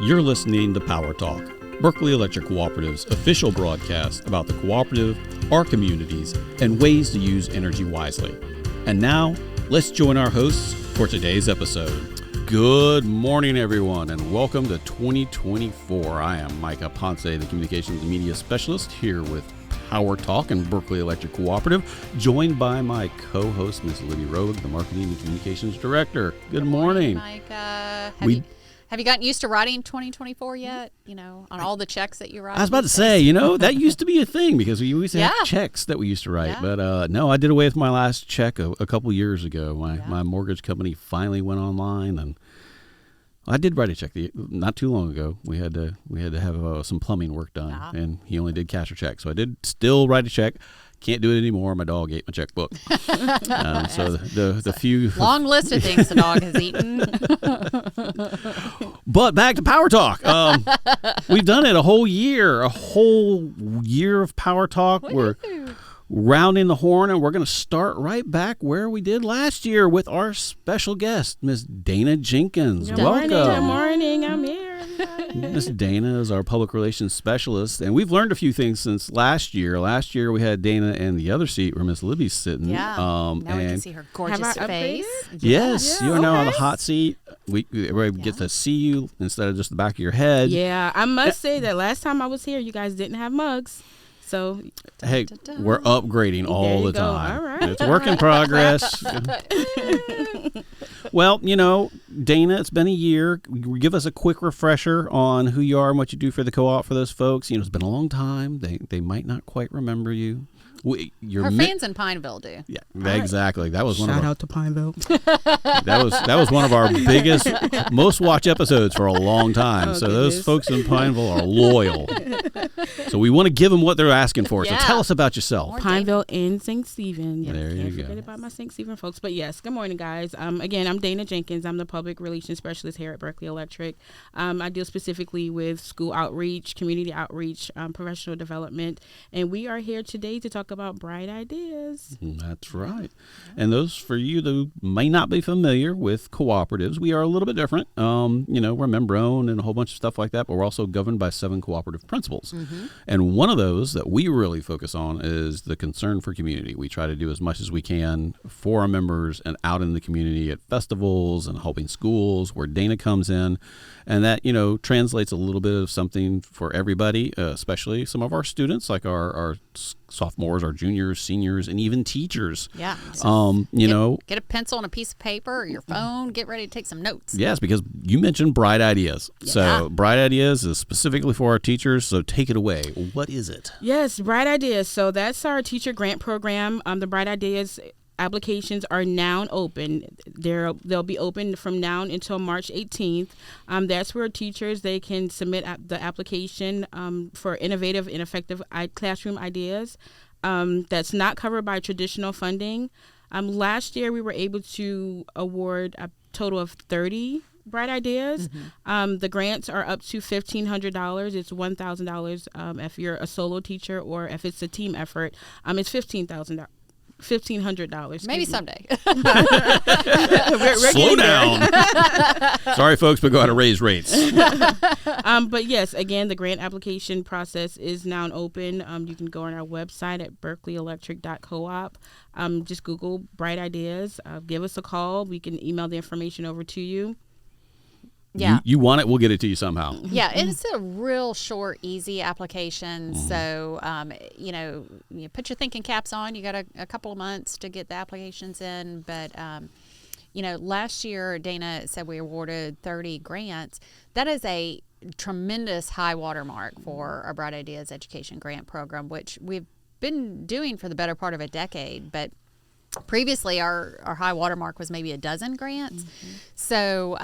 You're listening to Power Talk, Berkeley Electric Cooperative's official broadcast about the cooperative, our communities, and ways to use energy wisely. And now, let's join our hosts for today's episode. Good morning, everyone, and welcome to 2024. I am Micah Ponce, the Communications and Media Specialist, here with Power Talk and Berkeley Electric Cooperative, joined by my co-host, Ms. Libby Rogue, the Marketing and Communications Director. Good morning. Micah. Have you gotten used to writing 2024 yet? You know, on all the checks that you write? I was about to say, that used to be a thing because we used to have checks that we used to write. Yeah. But no, I did away with my last check a couple years ago. My mortgage company finally went online, and I did write a check not too long ago. We had to have some plumbing work done, and he only did cash or check. So I did still write a check. Can't do it anymore. My dog ate my checkbook. So the few long list of things the dog has eaten. But back to Power Talk. We've done it a whole year of Power Talk. Woo-hoo. We're rounding the horn, and we're going to start right back where we did last year with our special guest, Ms. Dana Jenkins. Welcome. Good morning. I'm here. Ms. Dana is our public relations specialist, and we've learned a few things since last year. Last year, we had Dana in the other seat where Miss Libby's sitting. Yeah. Now we can see her gorgeous face. Yes, you are now on the hot seat. Everybody get to see you instead of just the back of your head. Yeah, I must say that last time I was here, you guys didn't have mugs. So, hey, we're upgrading all the time. All right. It's a work in progress. Well, Dana, it's been a year. Give us a quick refresher on who you are and what you do for the co-op for those folks. It's been a long time. They might not quite remember you. Her fans in Pineville do. Yeah, exactly. That was Shout out to Pineville. That was one of our biggest, most watched episodes for a long time. Oh, so goodness. those folks in Pineville are loyal. So we want to give them what they're asking for. Yeah. So tell us about yourself. Pineville and St. Stephen. There you Can't go. forget about my St. Stephen folks. But yes, good morning, guys. Again, I'm Dana Jenkins. I'm the Public Relations Specialist here at Berkeley Electric. I deal specifically with school outreach, community outreach, professional development. And we are here today to talk about bright ideas. That's right. And those for you that may not be familiar with cooperatives, we are a little bit different. We're member-owned and a whole bunch of stuff like that, but we're also governed by 7 cooperative principles. Mm-hmm. And one of those that we really focus on is the concern for community. We try to do as much as we can for our members and out in the community at festivals and helping schools where Dana comes in. And that, translates a little bit of something for everybody, especially some of our students, like our sophomores, our juniors, seniors, and even teachers. Yeah. Get a pencil and a piece of paper or your phone. Get ready to take some notes. Yes, because you mentioned Bright Ideas. Yeah. So Bright Ideas is specifically for our teachers. So take it away. What is it? Yes, Bright Ideas. So that's our teacher grant program. The Bright Ideas applications are now open. They'll be open from now until March 18th. That's where teachers, they can submit the application for innovative and effective classroom ideas. That's not covered by traditional funding. Last year, we were able to award a total of 30 Bright Ideas. Mm-hmm. The grants are up to $1,500. It's $1,000 if you're a solo teacher, or if it's a team effort, it's $1,500. Maybe someday. Slow down. Sorry, folks, but got to raise rates. But yes, again, the grant application process is now open. You can go on our website at berkeleyelectric.coop. Just Google Bright Ideas. Give us a call. We can email the information over to you. Yeah. You want it, we'll get it to you somehow. Yeah, it's a real short, easy application. Mm-hmm. So, you put your thinking caps on. You got a couple of months to get the applications in. But, last year, Dana said we awarded 30 grants. That is a tremendous high watermark for our Bright Ideas Education Grant Program, which we've been doing for the better part of a decade. But previously, our high watermark was maybe a dozen grants. Mm-hmm. So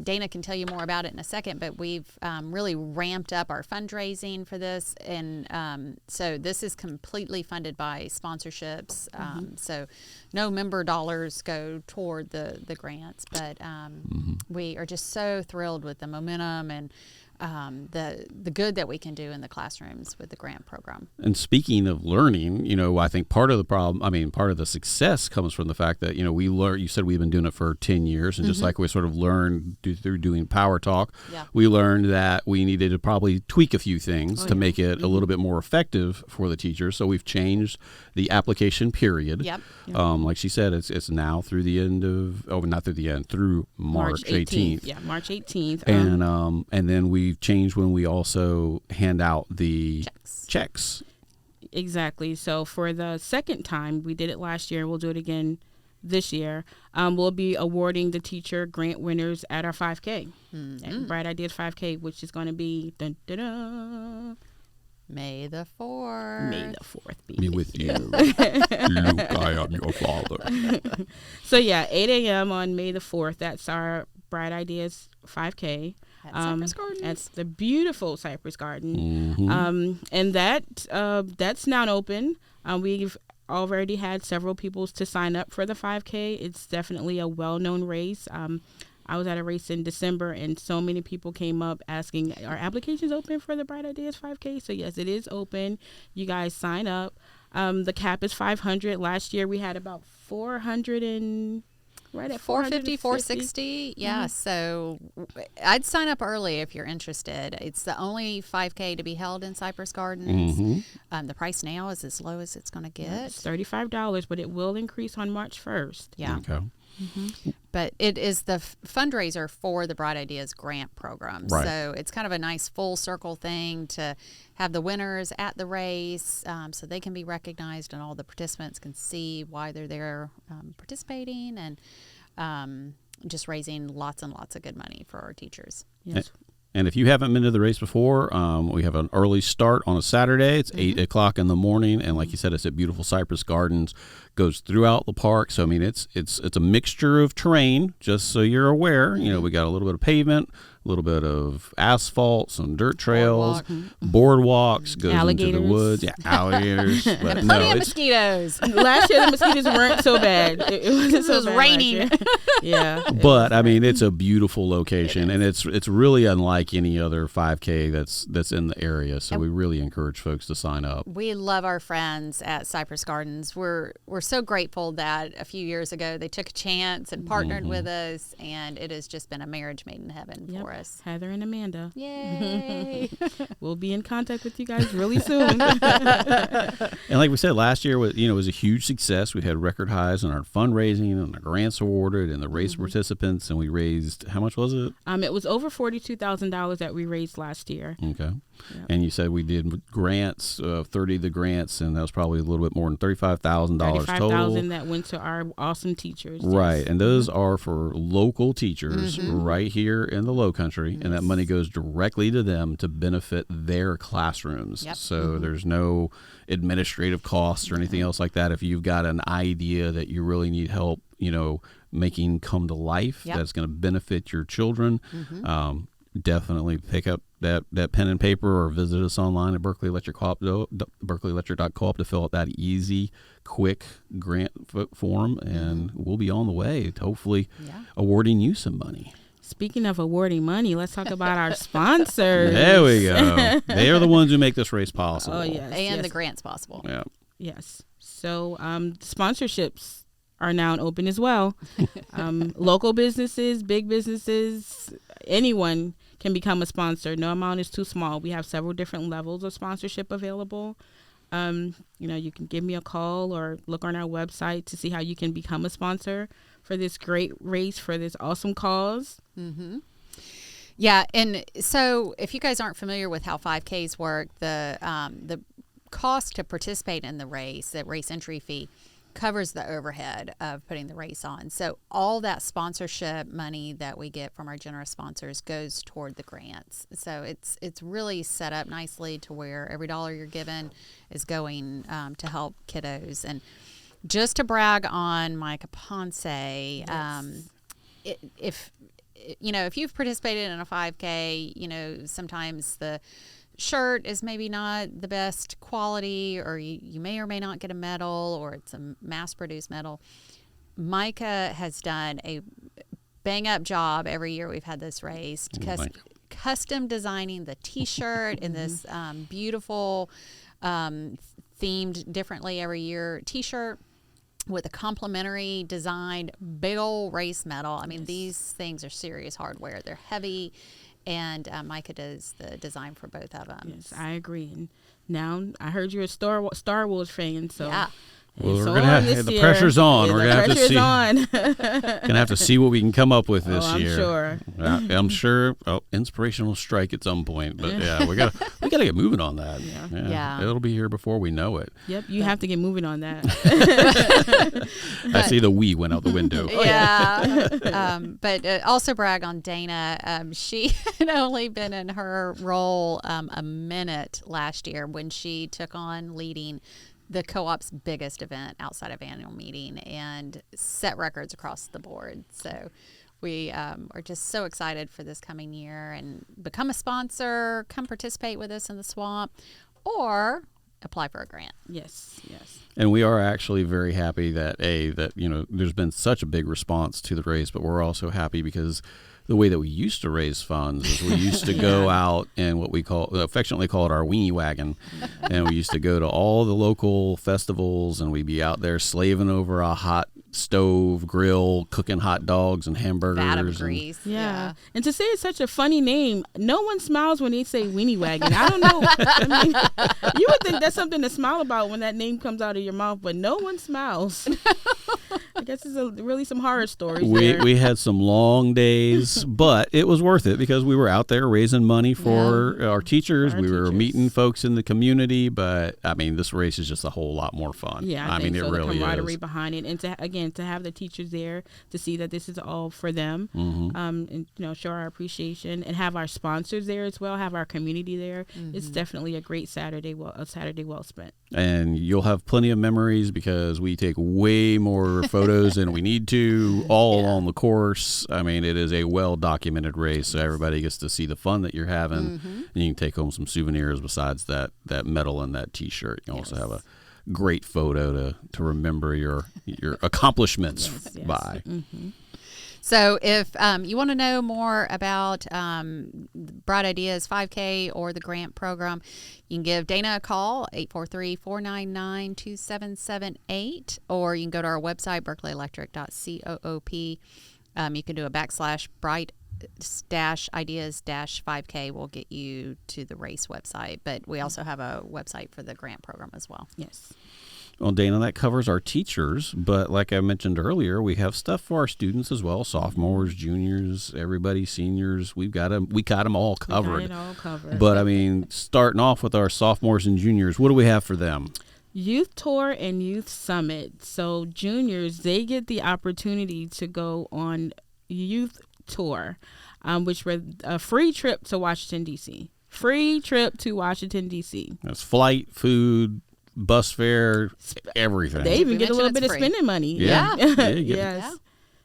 Dana can tell you more about it in a second, but we've really ramped up our fundraising for this. And so this is completely funded by sponsorships. So no member dollars go toward the grants. But we are just so thrilled with the momentum and the good that we can do in the classrooms with the grant program. And speaking of learning, I think part of the success comes from the fact that, we learn. You said we've been doing it for 10 years, and just like we sort of learned through doing Power Talk, we learned that we needed to probably tweak a few things to make it a little bit more effective for the teachers. So we've changed the application period. Like she said, it's now through the end of not through the end, through March 18th. Yeah, March 18th. And then we've changed when we also hand out the checks. Exactly. So for the second time, we did it last year. We'll do it again this year. We'll be awarding the teacher grant winners at our 5K. At Bright Ideas 5K, which is going to be May the 4th. May the 4th be with you. Luke, I am your father. So 8 a.m. on May the 4th. That's our Bright Ideas 5K. At Cypress Gardens. At the beautiful Cypress Garden. And that's now open. We've already had several people to sign up for the 5K. It's definitely a well-known race. I was at a race in December, and so many people came up asking, are applications open for the Bright Ideas 5K? So, yes, it is open. You guys sign up. The cap is 500. Last year, we had about 400 and... Right at 450, 460. Yeah, so I'd sign up early if you're interested. It's the only 5K to be held in Cypress Gardens. The price now is as low as it's going to get. It's $35, but it will increase on March 1st. Yeah. Okay. But it is the fundraiser for the Bright Ideas grant program. Right. So it's kind of a nice full circle thing to have the winners at the race so they can be recognized and all the participants can see why they're there participating and just raising lots and lots of good money for our teachers. Yes. And if you haven't been to the race before, we have an early start on a Saturday. It's 8 o'clock in the morning, and like you said, it's at beautiful Cypress Gardens. Goes throughout the park. So I mean, it's a mixture of terrain. Just so you're aware, we got a little bit of pavement, a little bit of asphalt, some dirt trails, boardwalks, goes alligators. into the woods. Yeah, alligators. But Plenty of mosquitoes. Last year, the mosquitoes weren't so bad. It was raining. Yeah. But I mean, it's a beautiful location, and it's really unlike any other 5K that's in the area. So we really encourage folks to sign up. We love our friends at Cypress Gardens. We're so grateful that a few years ago they took a chance and partnered with us, and it has just been a marriage made in heaven for us. Heather and Amanda. Yay! We'll be in contact with you guys really soon. And like we said, last year was a huge success. We had record highs in our fundraising and the grants awarded and the race participants, and we raised, how much was it? It was over $42,000 that we raised last year. Okay. Yep. And you said we did grants, 30 of the grants, and that was probably a little bit more than $35,000 total. $35,000 that went to our awesome teachers. Right. Yes. And those are for local teachers right here in the Low Country, and that money goes directly to them to benefit their classrooms. Yep. So there's no administrative costs or anything else like that. If you've got an idea that you really need help, making come to life, that's going to benefit your children, definitely pick up that pen and paper or visit us online at berkeley.electric.coop to fill out that easy, quick grant form, and we'll be on the way to hopefully awarding you some money. Speaking of awarding money, let's talk about our sponsors. There we go. They are the ones who make this race possible. Oh, yes. And the grants possible. Yeah. Yes. So sponsorships are now open as well. Local businesses, big businesses, anyone can become a sponsor. No amount is too small. We have several different levels of sponsorship available. You can give me a call or look on our website to see how you can become a sponsor for this great race, for this awesome cause. Yeah, and so if you guys aren't familiar with how 5Ks work, the cost to participate in the race, the race entry fee, covers the overhead of putting the race on. So all that sponsorship money that we get from our generous sponsors goes toward the grants. So it's really set up nicely to where every dollar you're given is going to help kiddos. And just to brag on Micah Ponce, if you've participated in a 5K, sometimes the shirt is maybe not the best quality, or you may or may not get a medal, or it's a mass-produced medal. Micah has done a bang-up job every year we've had this race, custom designing the T-shirt in this beautiful, themed differently every year T-shirt with a complimentary designed big old race medal. I mean, these things are serious hardware. They're heavy, and Micah does the design for both of them. Yes, I agree. And now I heard you're a Star Wars fan, so yeah. Well, we're gonna have the pressure's on. We're gonna have to see. Gonna have to see what we can come up with this year. Sure. I'm sure. Inspirational strike at some point, but yeah, we gotta get moving on that. Yeah. It'll be here before we know it. Yep, you have to get moving on that. I see the we went out the window. Yeah. But also brag on Dana. She had only been in her role a minute last year when she took on leading the co-op's biggest event outside of annual meeting and set records across the board. So we are just so excited for this coming year, and become a sponsor, come participate with us in the swamp, or apply for a grant. Yes. And we are actually very happy that there's been such a big response to the race, but we're also happy because the way that we used to raise funds is we used to go out in what we affectionately call it our weenie wagon. And we used to go to all the local festivals, and we'd be out there slaving over a hot stove grill, cooking hot dogs and hamburgers. Vat of grease. Yeah. And to say it's such a funny name, no one smiles when they say weenie wagon. I don't know. I mean, you would think that's something to smile about when that name comes out of your mouth, but no one smiles. I guess there's really some horror stories there. We had some long days, but it was worth it because we were out there raising money for our teachers. We were meeting folks in the community, but I mean, this race is just a whole lot more fun. Yeah, I mean, so it really the camaraderie is. behind it, and to have the teachers there to see that this is all for them, and show our appreciation, and have our sponsors there as well, have our community there. It's definitely a great Saturday well spent. And you'll have plenty of memories because we take way more photos than we need to all along the course. I mean, it is a well-documented race, so everybody gets to see the fun that you're having, and you can take home some souvenirs besides that medal and that T-shirt. You can also have a great photo to remember your accomplishments by. So if you want to know more about Bright Ideas 5K or the grant program, you can give Dana a call, 843-499-2778, or you can go to our website, berkeley-electric.coop. You can do a /Bright-Ideas-5K will get you to the race website, but we also have a website for the grant program as well. Yes. Well, Dana, that covers our teachers, but like I mentioned earlier, we have stuff for our students as well, sophomores, juniors, everybody, seniors. We got them all covered. We got it all covered. But, I mean, starting off with our sophomores and juniors, what do we have for them? Youth Tour and Youth Summit. So juniors, they get the opportunity to go on Youth Tour, which was a free trip to Washington, D.C. Free trip to Washington, D.C. That's flight, food, bus fare, everything. They even get a little bit of spending money. Yeah. Yes.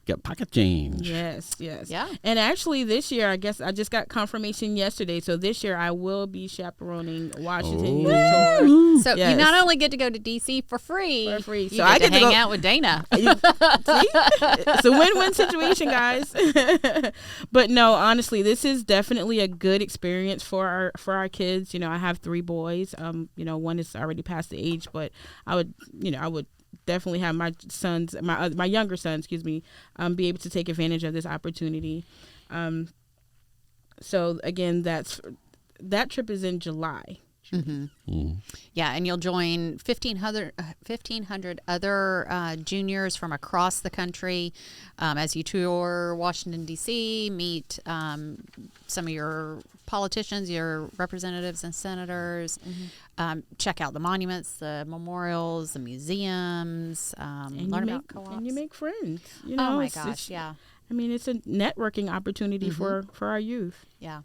Got pocket change. Yes. Yeah. And actually this year, I guess I just got confirmation yesterday. So this year I will be chaperoning Washington Youth Tour. So you not only get to go to DC for free, so you I get get to hang out with Dana. See? It's a win-win situation, guys. But no, honestly, this is definitely a good experience for our kids. I have 3 boys. One is already past the age, but I would definitely have my younger son, be able to take advantage of this opportunity. So again, that trip is in July. Yeah, and you'll join 1,500 other juniors from across the country as you tour Washington, D.C., meet some of your politicians, your representatives and senators, check out the monuments, the memorials, the museums, learn about co-ops. And you make friends. Oh, my gosh, yeah. I mean, it's a networking opportunity for our youth. Yeah.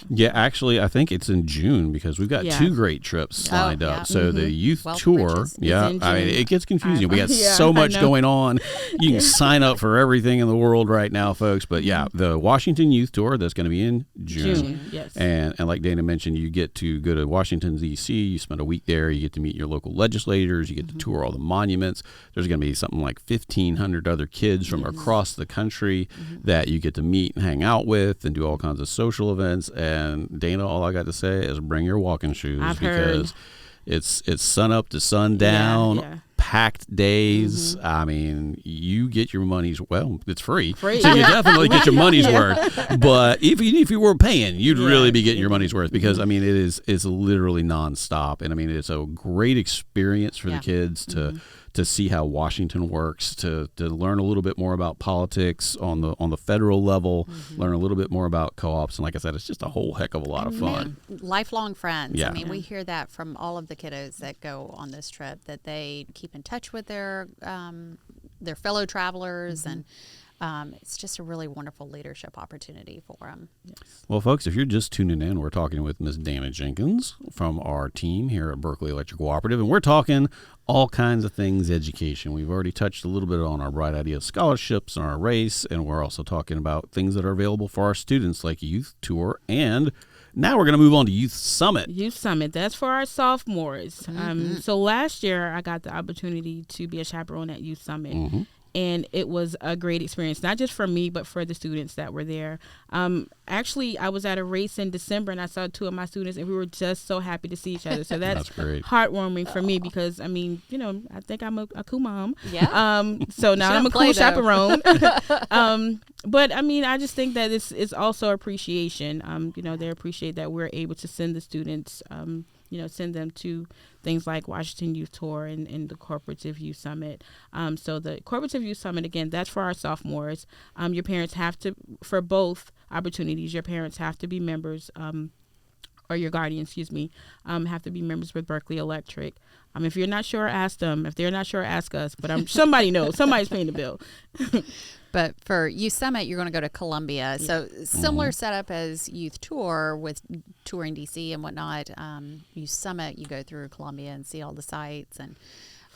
Yeah, actually, I think it's in June because we've got 2 great trips lined up. So the youth tour, I mean, it gets confusing. We got so much going on. You can sign up for everything in the world right now, folks. But the Washington Youth Tour, that's going to be in June. Yes. And like Dana mentioned, you get to go to Washington, D.C. You spend a week there. You get to meet your local legislators. You get to tour all the monuments. There's going to be something like 1,500 other kids from across the country that you get to meet and hang out with and do all kinds of social events. friends. And Dana, all I got to say is bring your walking shoes I've because heard. it's sun up to sundown. Yeah. Packed days. I mean, you get your money's it's free. Free. So you definitely get your money's worth. But if you were paying, you'd really be getting your money's worth because I mean it's literally nonstop. And I mean it's a great experience for the kids to see how Washington works, to learn a little bit more about politics on the federal level, learn a little bit more about co-ops, and like I said, it's just a whole heck of a lot of fun. Lifelong friends. Yeah. I mean, we hear that from all of the kiddos that go on this trip, that they keep in touch with their fellow travelers, and it's just a really wonderful leadership opportunity for them. Well, folks, if you're just tuning in, we're talking with Ms. Dana Jenkins from our team here at Berkeley Electric Cooperative, and we're talking all kinds of things education. We've already touched a little bit on our Bright Idea scholarships and our race, and we're also talking about things that are available for our students like Youth Tour, and now we're going to move on to Youth Summit. Youth Summit, that's for our sophomores. So last year I got the opportunity to be a chaperone at Youth Summit. And it was a great experience, not just for me, but for the students that were there. Actually, I was at a race in December, and I saw two of my students, and we were just so happy to see each other. So that's great. Heartwarming for me because, I mean, I think I'm a cool mom. Yeah. So now I'm a cool chaperone. But, I mean, I just think that it's also appreciation. They appreciate that we're able to send the students, send them to things like Washington Youth Tour and the Cooperative Youth Summit. So the Cooperative Youth Summit, again, that's for our sophomores. Your parents have to, for both opportunities, your parents have to be members, or your guardian, have to be members with Berkeley Electric. If you're not sure, ask them. If they're not sure, ask us. But somebody knows. Somebody's paying the bill. But for Youth Summit, you're going to go to Columbia. So similar setup as Youth Tour with touring DC and whatnot. Youth Summit, you go through Columbia and see all the sites and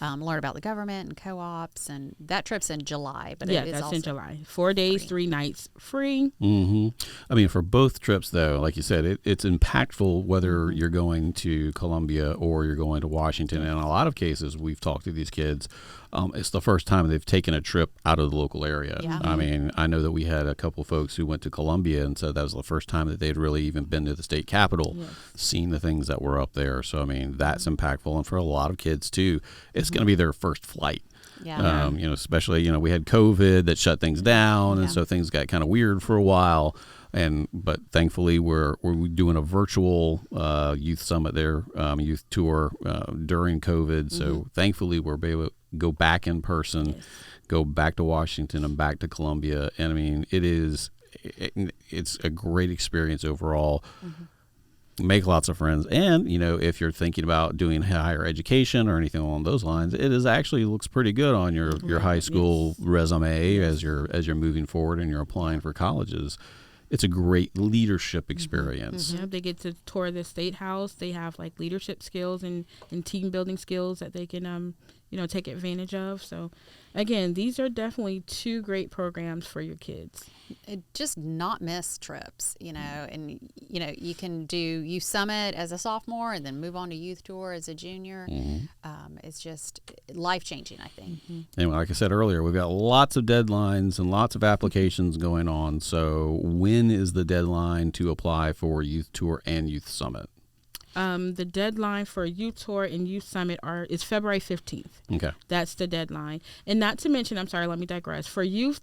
learn about the government and co-ops. And that trip's in July. But it is that's also in July. 4 days, 3 nights, free. I mean, for both trips, though, like you said, it's impactful whether you're going to Columbia or you're going to Washington. And in a lot of cases, we've talked to these kids. It's the first time they've taken a trip out of the local area. Yeah. I mean, I know that we had a couple folks who went to Columbia and said that was the first time that they'd really even been to the state capitol, seen the things that were up there. So, I mean, that's impactful. And for a lot of kids, too, it's going to be their first flight. Yeah. Especially, we had COVID that shut things down. And so things got kind of weird for a while. But thankfully we're doing a virtual youth summit there, youth tour during COVID. So thankfully we're able to go back in person, go back to Washington and back to Columbia. And I mean, it's a great experience overall. Make lots of friends. And, if you're thinking about doing higher education or anything along those lines, it is actually looks pretty good on your high school resume as you're moving forward and you're applying for colleges. It's a great leadership experience. Yeah, they get to tour the state house. They have like leadership skills and team building skills that they can take advantage of. So again, these are definitely 2 great programs for your kids. Just not miss trips, and you can do Youth Summit as a sophomore and then move on to Youth Tour as a junior. It's just life-changing, I think. And like I said earlier, we've got lots of deadlines and lots of applications going on. So when is the deadline to apply for Youth Tour and Youth Summit? The deadline for Youth Tour and Youth Summit is February 15th. Okay. That's the deadline. And not to mention, I'm sorry, let me digress. For Youth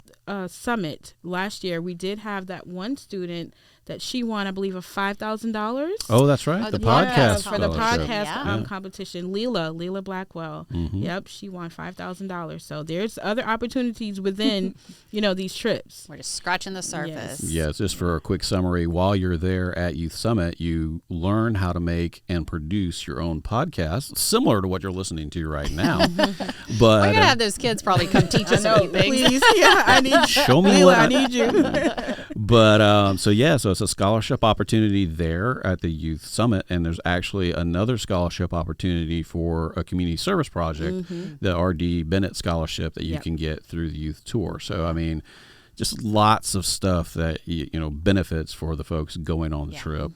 Summit, last year, we did have that one student that she won, I believe, a $5,000. Oh, that's right. The podcast. For the podcast competition. Leela Blackwell. Yep, she won $5,000. So there's other opportunities within, these trips. We're just scratching the surface. Yes, just for a quick summary, while you're there at Youth Summit, you learn how to make and produce your own podcast, similar to what you're listening to right now. But we're going to have those kids probably come teach us a few things. Please. Yeah, I need you. Show me Leela, what I need you. But so it's a scholarship opportunity there at the Youth Summit, and there's actually another scholarship opportunity for a community service project, the R.D. Bennett Scholarship that you can get through the Youth Tour. So I mean, just lots of stuff that benefits for the folks going on the trip.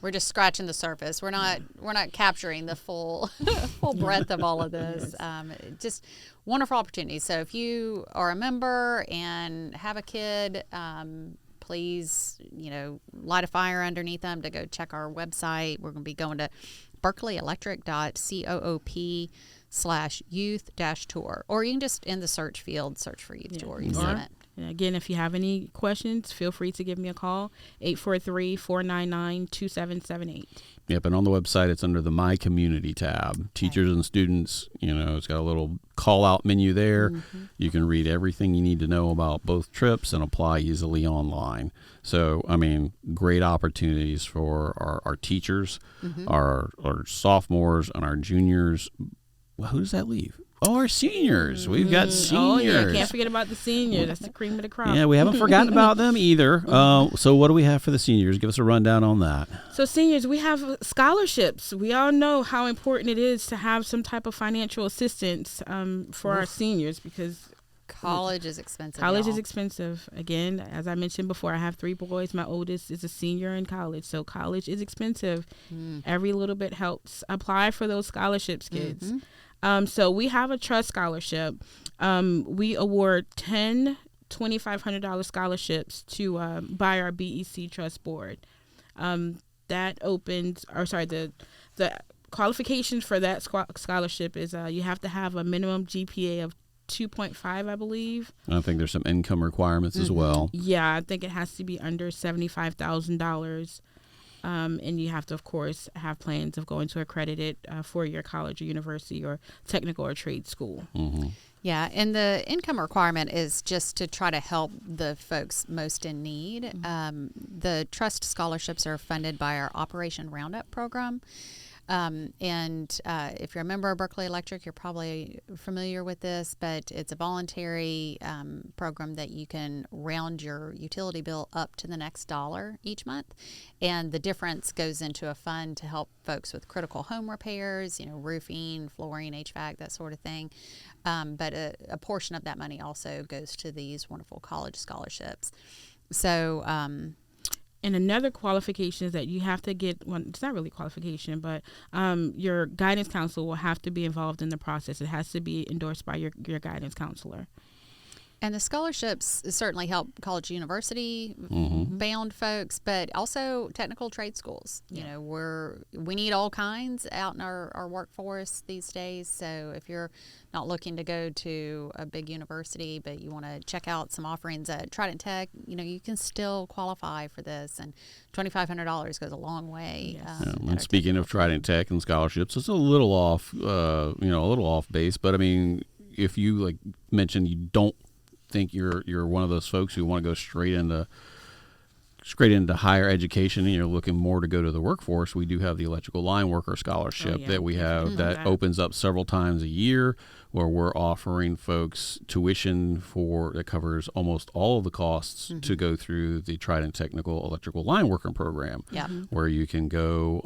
We're just scratching the surface. We're not capturing the full breadth of all of this. Just wonderful opportunities. So if you are a member and have a kid, please, light a fire underneath them to go check our website. We're going to be going to berkeleyelectric.coop/youth-tour, or you can just in the search field search for Youth Tour. You see it. And again, if you have any questions, feel free to give me a call, 843-499-2778. Yep, and on the website, it's under the My Community tab. Teachers and students, it's got a little call-out menu there. Mm-hmm. You can read everything you need to know about both trips and apply easily online. So, great opportunities for our teachers, our sophomores, and our juniors. Well, who does that leave? Oh, our seniors. We've got seniors. Oh, yeah. Can't forget about the seniors. That's the cream of the crop. Yeah, we haven't forgotten about them either. So what do we have for the seniors? Give us a rundown on that. So seniors, we have scholarships. We all know how important it is to have some type of financial assistance for our seniors, because college is expensive. College is expensive. Again, as I mentioned before, I have 3 boys. My oldest is a senior in college. So college is expensive. Every little bit helps. Apply for those scholarships, kids. So we have a trust scholarship. We award 10 $2,500 scholarships to by our BEC Trust Board. That opens, the qualifications for that scholarship is you have to have a minimum GPA of 2.5, I believe. I think there's some income requirements as well. Yeah, I think it has to be under $75,000. And you have to, of course, have plans of going to accredited 4-year college or university or technical or trade school. Yeah, and the income requirement is just to try to help the folks most in need. The trust scholarships are funded by our Operation Roundup program. And if you're a member of Berkeley Electric, you're probably familiar with this, but it's a voluntary program that you can round your utility bill up to the next dollar each month. And the difference goes into a fund to help folks with critical home repairs, roofing, flooring, HVAC, that sort of thing. But a portion of that money also goes to these wonderful college scholarships. So, and another qualification is that you have to get one. It's not really qualification, but your guidance counselor will have to be involved in the process. It has to be endorsed by your guidance counselor. And the scholarships certainly help college, university bound folks, but also technical trade schools. We need all kinds out in our workforce these days. So if you're not looking to go to a big university, but you want to check out some offerings at Trident Tech, you can still qualify for this. And $2,500 goes a long way. Yes. And speaking of Trident Tech and scholarships, it's a little off, a little off base. But if you mentioned you don't think you're one of those folks who want to go straight into higher education and you're looking more to go to the workforce, we do have the electrical line worker scholarship that we have that opens up several times a year, where we're offering folks tuition that covers almost all of the costs to go through the Trident Technical Electrical Line Worker program, where you can go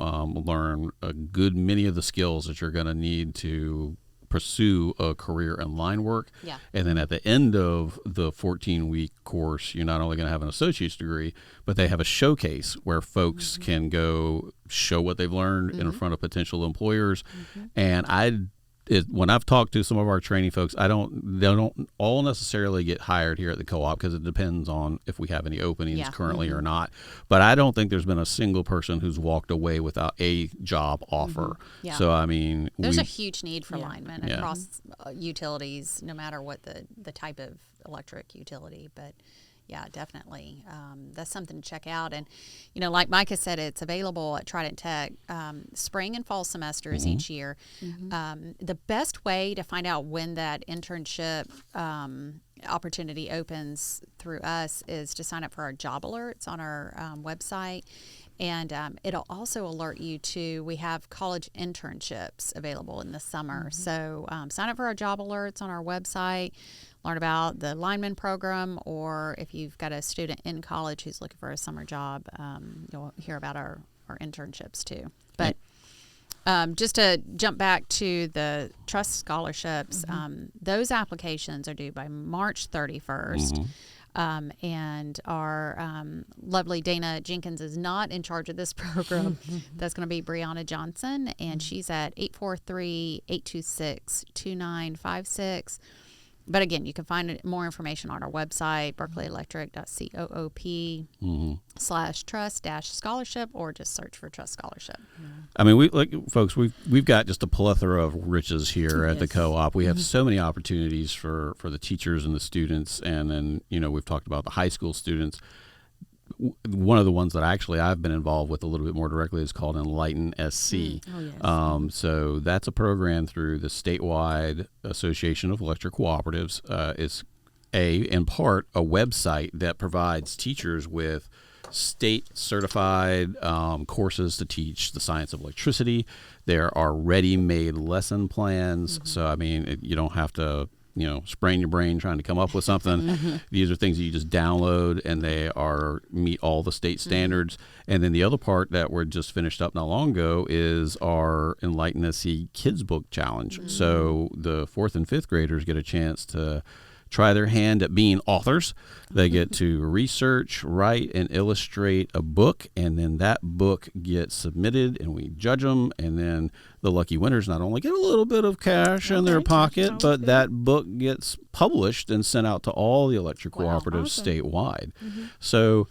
learn a good many of the skills that you're going to need to pursue a career in line work. And then at the end of the 14-week course, you're not only going to have an associate's degree, but they have a showcase where folks can go show what they've learned in front of potential employers. And when I've talked to some of our training folks, they don't all necessarily get hired here at the co-op, because it depends on if we have any openings currently or not. But I don't think there's been a single person who's walked away without a job offer. So there's a huge need for linemen across utilities, no matter what the type of electric utility. But yeah, definitely. That's something to check out. And, like Micah said, it's available at Trident Tech spring and fall semesters each year. The best way to find out when that internship opportunity opens through us is to sign up for our job alerts on our website. And it'll also alert you we have college internships available in the summer. So sign up for our job alerts on our website. Learn about the lineman program, or if you've got a student in college who's looking for a summer job, you'll hear about our internships too. But just to jump back to the trust scholarships, those applications are due by March 31st. And our lovely Dana Jenkins is not in charge of this program. That's going to be Brianna Johnson, and she's at 843-826-2956. But again, you can find more information on our website, berkeleyelectric.coop/trust-scholarship, or just search for Trust Scholarship. I mean, we've got just a plethora of riches here at the co-op. We have so many opportunities for the teachers and the students, and then we've talked about the high school students. One of the ones that I've been involved with a little bit more directly is called Enlighten SC. So that's a program through the statewide Association of Electric Cooperatives. It's in part a website that provides teachers with state certified courses to teach the science of electricity. There are ready-made lesson plans. So I mean, you don't have to sprain your brain trying to come up with something. These are things that you just download, and they meet all the state standards. And then the other part that we're just finished up not long ago is our Enlighten SC Kids Book Challenge. So the 4th and 5th graders get a chance to try their hand at being authors. They get to research, write, and illustrate a book, and then that book gets submitted, and we judge them, and then the lucky winners not only get a little bit of cash in their pocket, but that book gets published and sent out to all the electric cooperatives statewide. So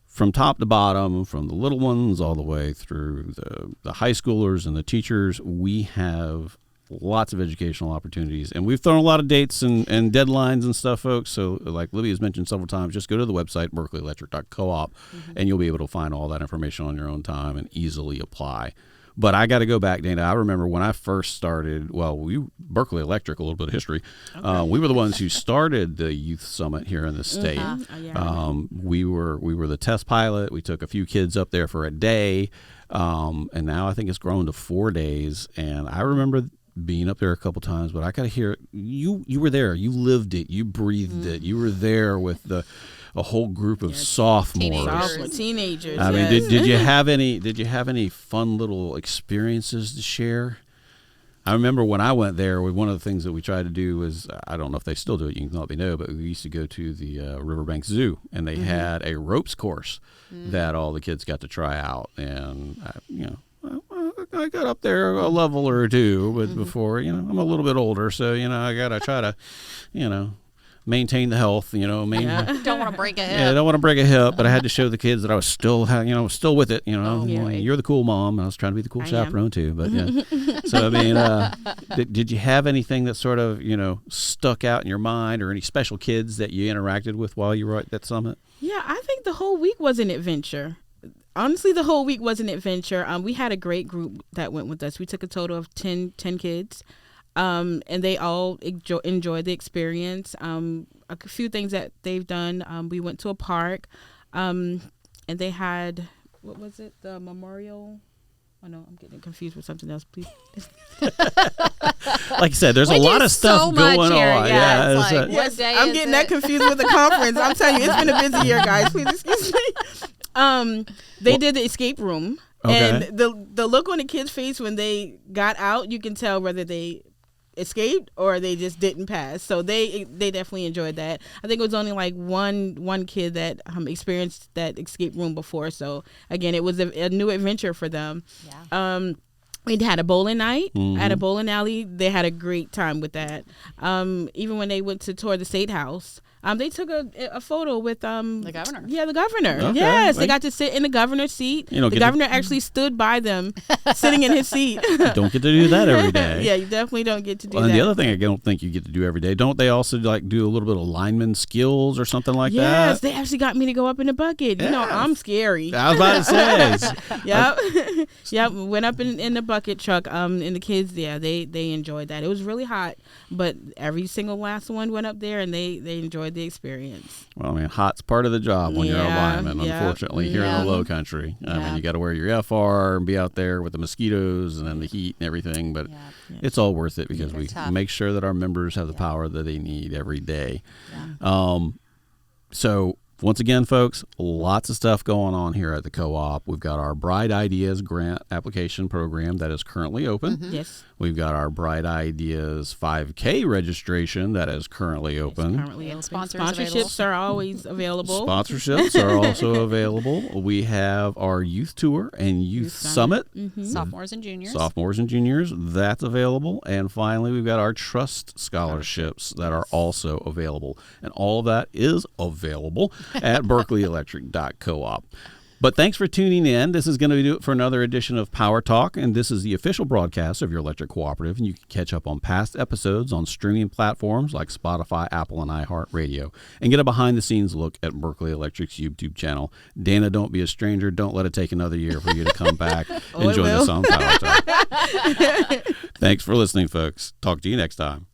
from top to bottom, from the little ones all the way through the high schoolers and the teachers, we have lots of educational opportunities, and we've thrown a lot of dates and deadlines and stuff, folks. So like Libby has mentioned several times, just go to the website berkeleyelectric.coop and you'll be able to find all that information on your own time and easily apply. But I got to go back, Dana. I remember when I first started, Berkeley Electric, a little bit of history. We were the ones who started the youth summit here in the state. We were the test pilot. We took a few kids up there for a day, and now I think it's grown to 4 days. And I remember being up there a couple times, but I got to hear it. You were there. You lived it. You breathed it. You were there with a whole group of sophomores, teenagers. I mean, did you have any fun little experiences to share? I remember when I went there, one of the things that we tried to do was, I don't know if they still do it, you can let me know, but we used to go to the Riverbank Zoo, and they had a ropes course that all the kids got to try out, and I got up there a level or two, but before, I'm a little bit older, so, I got to try to, maintain the health, Don't want to break a hip. Yeah, I don't want to break a hip, but I had to show the kids that I was still, still with it, You're the cool mom. I was trying to be the cool chaperone too, but yeah. So, I mean, did you have anything that sort of, stuck out in your mind, or any special kids that you interacted with while you were at that summit? Yeah, I think the whole week was an adventure. Honestly, the whole week was an adventure. We had a great group that went with us. We took a total of 10 kids, and they all enjoyed the experience. A few things that they've done. We went to a park, and they had, what was it, the memorial? Oh, no, I'm getting confused with something else. Please. Like I said, there's a lot of stuff going on. Yeah, yes, I'm getting that confused with the conference. I'm telling you, it's been a busy year, guys. Please excuse me. They did the escape room, and the look on the kids' face when they got out, you can tell whether they escaped or they just didn't pass. So they definitely enjoyed that. I think it was only like one kid that experienced that escape room before. So again, it was a new adventure for them. Yeah. We had a bowling night at a bowling alley. They had a great time with that. Even when they went to tour the State House, they took a photo with the governor. Yeah, the governor. Okay. Yes, they got to sit in the governor's seat. The governor actually stood by them, sitting in his seat. Don't get to do that every day. Yeah, you definitely don't get to do that. And the other thing I don't think you get to do every day, don't they also do a little bit of lineman skills or something like that? Yes, they actually got me to go up in the bucket. Yes. I'm scary. I was about to say. Yep. Yep. Went up in the bucket truck. And the kids, they enjoyed that. It was really hot, but every single last one went up there and they enjoyed the experience. Well, I mean, hot's part of the job when you're a lineman, unfortunately, here in the low country. I mean, you got to wear your FR and be out there with the mosquitoes and then the heat and everything, but it's all worth it because we make sure that our members have the power that they need every day. Yeah. So Once again, folks, lots of stuff going on here at the co-op. We've got our Bright Ideas grant application program that is currently open. Yes. We've got our Bright Ideas 5K registration that is currently open. Sponsorships are always available. Sponsorships are also available. We have our youth tour and youth summit. Sophomores and juniors. Sophomores and juniors, that's available. And finally, we've got our trust scholarships that are also available. And all of that is available at berkeley-electric.coop. But thanks for tuning in. This is going to do it for another edition of Power Talk, and this is the official broadcast of your electric cooperative. And you can catch up on past episodes on streaming platforms like Spotify, Apple, and iHeartRadio, and get a behind-the-scenes look at Berkeley Electric's YouTube channel. Dana, don't be a stranger. Don't let it take another year for you to come back and join us on Power Talk. Thanks for listening, folks. Talk to you next time.